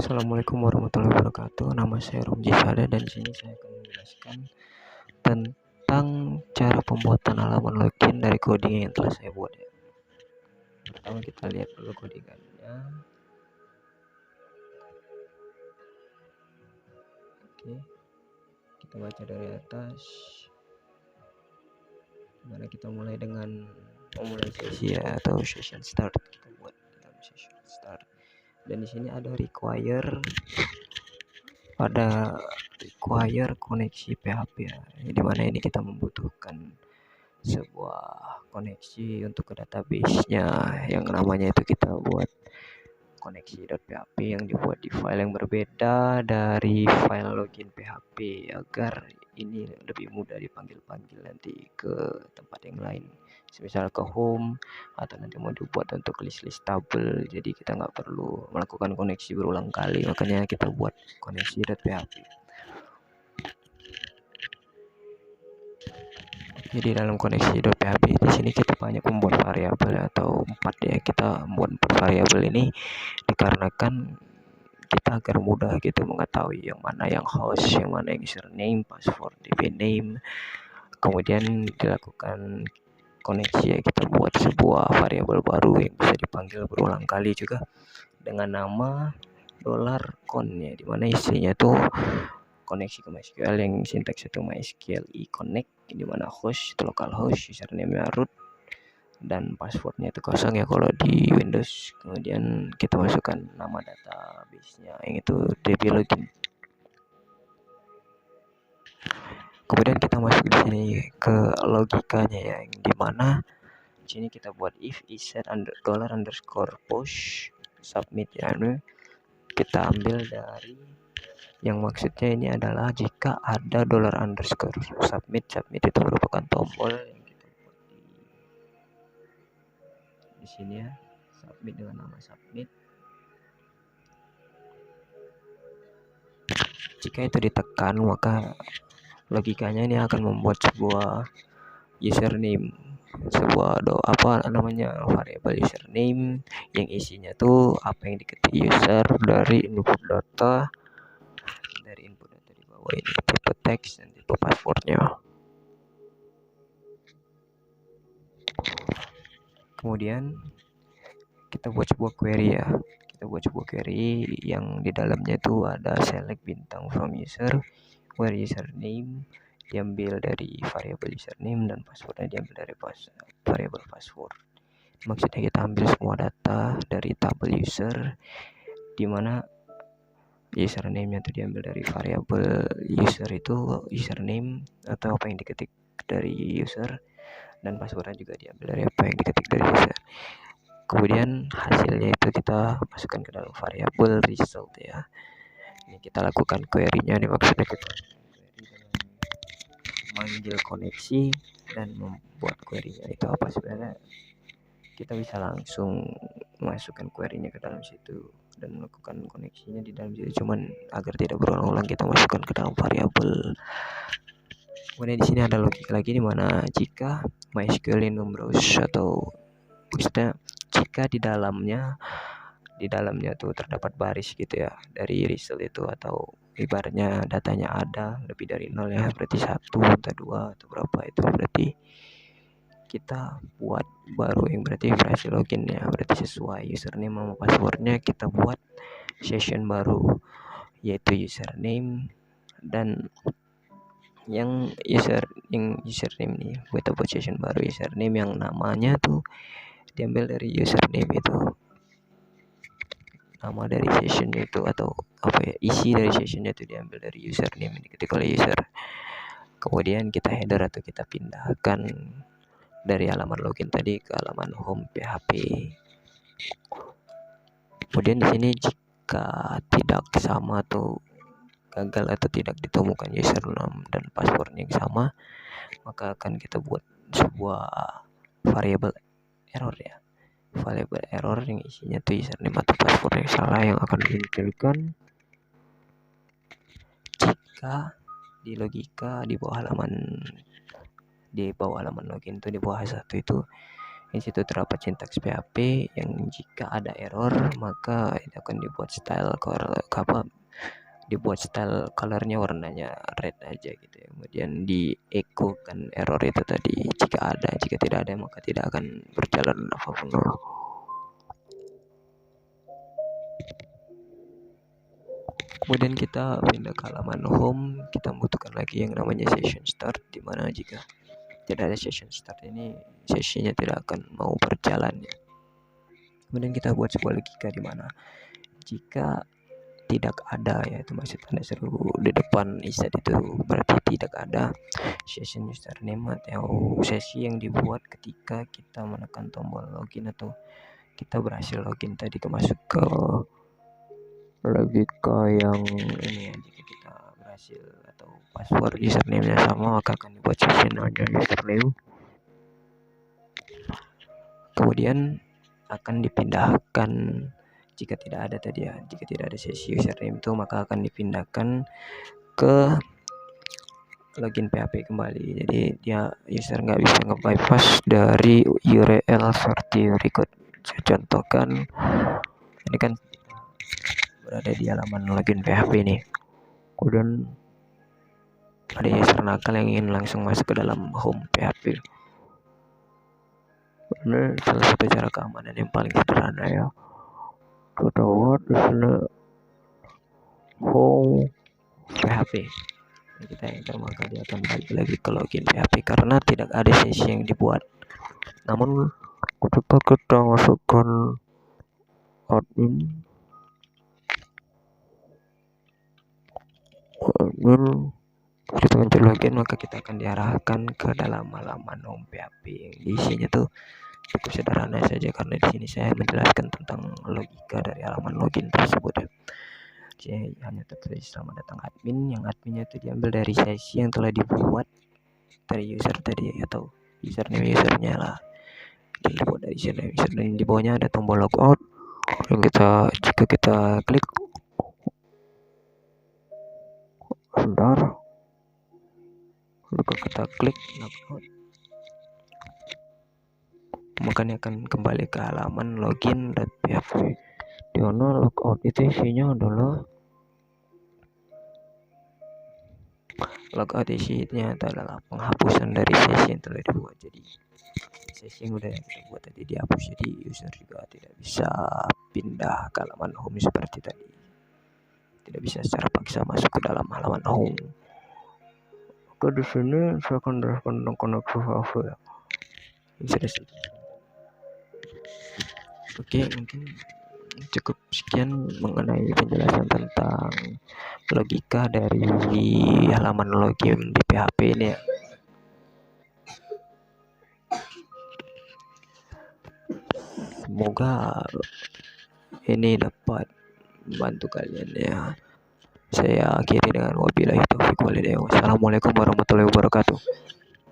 Assalamualaikum warahmatullahi wabarakatuh. Nama saya Romji Sada dan di sini saya akan menjelaskan tentang cara pembuatan halaman login dari coding yang telah saya buat ya. Pertama kita lihat dulu codingannya. Oke. Kita baca dari atas. Dimana kita mulai dengan memulai sesi ya, atau session start. Kita buat dalam session start. Dan di sini ada require koneksi PHP ya, dimana ini kita membutuhkan sebuah koneksi untuk ke database-nya yang namanya itu kita buat koneksi.php yang dibuat di file yang berbeda dari file login PHP agar ini lebih mudah dipanggil-panggil nanti ke tempat yang lain, misal ke home atau nanti mau dibuat untuk list tabel, jadi kita nggak perlu melakukan koneksi berulang kali, makanya kita buat koneksi.php. Jadi dalam koneksi.php di sini kita banyak membuat variabel atau 4 ya. Kita membuat 4 variabel ini dikarenakan kita agar mudah gitu mengetahui yang mana yang host, yang mana yang username, password, db name. Kemudian dilakukan koneksi ya, kita buat sebuah variabel baru yang bisa dipanggil berulang kali juga dengan nama $con ya, dimana isinya tuh koneksi ke MySQL yang sintaks itu MySQL connect, di mana host itu localhost, username-nya root, dan passwordnya itu kosong ya kalau di Windows. Kemudian kita masukkan nama database-nya yang itu db login. Kemudian kita masuk di sini ke logikanya ya, yang dimana di sini kita buat if set $_post submit ya. Kita ambil dari yang maksudnya ini adalah jika ada $_submit itu merupakan tombol yang kita buat di sini ya, submit dengan nama submit. Jika itu ditekan maka logikanya ini akan membuat sebuah username, variabel username yang isinya tuh apa yang diketik user dari input data di bawah ini, tipe teks dan tipe passwordnya. Kemudian kita buat sebuah query ya, yang di dalamnya itu ada select bintang from user, where username diambil dari variabel username dan passwordnya diambil dari variabel password. Maksudnya kita ambil semua data dari tabel user, dimana username-nya itu diambil dari variabel user itu username atau apa yang diketik dari user, dan passwordnya juga diambil dari apa yang diketik dari user. Kemudian hasilnya itu kita masukkan ke dalam variabel result ya. Ini kita lakukan query-nya, ini maksudnya kita manggil koneksi dan membuat query-nya itu apa sebenarnya, kita bisa langsung masukkan query-nya ke dalam situ dan melakukan koneksinya di dalam situ, cuman agar tidak berulang-ulang kita masukkan ke dalam variabel. Kemudian di sini ada logika lagi, di mana jika MySQL browse atau maksudnya jika di dalamnya tuh terdapat baris gitu ya dari result itu, atau ibaratnya datanya ada lebih dari 0 ya, berarti 1 atau 2 atau berapa, itu berarti kita buat baru yang berarti versi login ya, berarti sesuai username sama passwordnya kita buat session baru, yaitu username dan yang username nih, kita buat session baru username yang namanya tuh diambil dari username itu, nama dari session itu atau apa ya, isi dari sessionnya itu diambil dari username ini ketika oleh user. Kemudian kita header atau kita pindahkan dari halaman login tadi ke halaman home PHP. Kemudian di sini jika tidak sama atau gagal atau tidak ditemukan username dan password yang sama, maka akan kita buat sebuah variabel error ya. Variabel error yang isinya tuh username atau password yang salah, yang akan dimunculkan jika di logika di bawah halaman login itu di bawah H1 itu Di situ terdapat sintaks PHP yang jika ada error maka itu akan dibuat colornya warnanya red aja gitu ya. Kemudian di echo kan error itu tadi, jika tidak ada maka tidak akan berjalan apapun. Kemudian kita pindah ke halaman home, kita membutuhkan lagi yang namanya session start, di mana jika tidak ada session start ini sesinya tidak akan mau berjalan ya. Kemudian kita buat sebuah logika di mana jika tidak ada, yaitu maksud tanda seru di depan iset itu berarti tidak ada session username atau sesi yang dibuat ketika kita menekan tombol login atau kita berhasil login tadi masuk ke logika yang ini ya. Jika kita berhasil atau password username-nya sama maka akan dibuat session hanya username, kemudian akan dipindahkan jika tidak ada sesi username itu maka akan dipindahkan ke login PHP kembali. Jadi dia user nggak bisa nge-bypass dari URL seperti record. Saya contohkan, ini kan berada di halaman login PHP nih, kemudian ada user nakal yang ingin langsung masuk ke dalam home PHP. Ini salah satu cara keamanan yang paling sederhana ya. Kita buat di sini home PHP. Kita enter maka dia akan balik lagi ke login PHP karena tidak ada sesi yang dibuat. Namun ketika kita masukkan admin kita muncul login maka kita akan diarahkan ke dalam halaman home PHP yang isinya tuh cukup sederhana saja, karena di sini saya menjelaskan tentang logika dari halaman login tersebut ya. Saya hanya tertulis selamat datang admin, yang adminnya itu diambil dari sesi yang telah dibuat dari user tadi atau username usernya lah, dibuat dari username user, dan di bawahnya ada tombol logout yang jika kita klik logout maka ini akan kembali ke halaman login.php, di mana logout itu isinya adalah adalah penghapusan dari sesi yang telah dibuat. Jadi sesi yang udah kita buat tadi dihapus, jadi user juga tidak bisa pindah ke halaman home seperti tadi, tidak bisa secara paksa masuk ke dalam halaman home. Oke, di sini saya akan jelaskan tentang koneksi PHP ya. Ini sudah selesai. Oke, mungkin cukup sekian mengenai penjelasan tentang logika dari halaman login di PHP ini ya. Semoga ini dapat membantu kalian ya. Saya akhiri dengan wabillahi taufiq walhidayah. Wassalamualaikum warahmatullahi wabarakatuh.